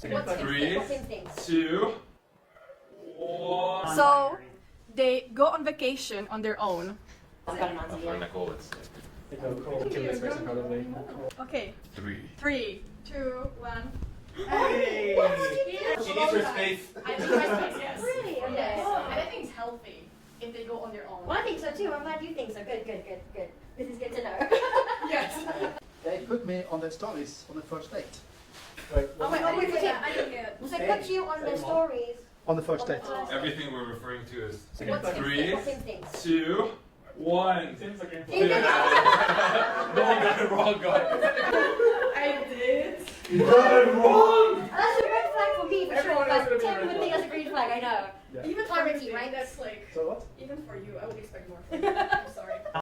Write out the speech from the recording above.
3, 2, 1. So they go on vacation on their own. Okay. 3, 2, 1. Hey! She needs her space. I think my space, yes. Really? Okay. Yes. And I think it's healthy if they go on their own. Well, I think so too. I'm glad you think so. Good. This is good to know. Yes. They put me on their stories on the first date. Oh wait, I didn't hear it. So put you on the stories. On the first date. Everything we're referring to is What's 3, Same thing. 2, 1. Seems like No one got it wrong, guys. I did. You got it wrong! That's a red flag for me for sure. Everyone else But would have Tim been would red think that's a green flag. I know. Yeah. Even for Clarity, me, right? that's like, So what? even for you, I would expect more from you.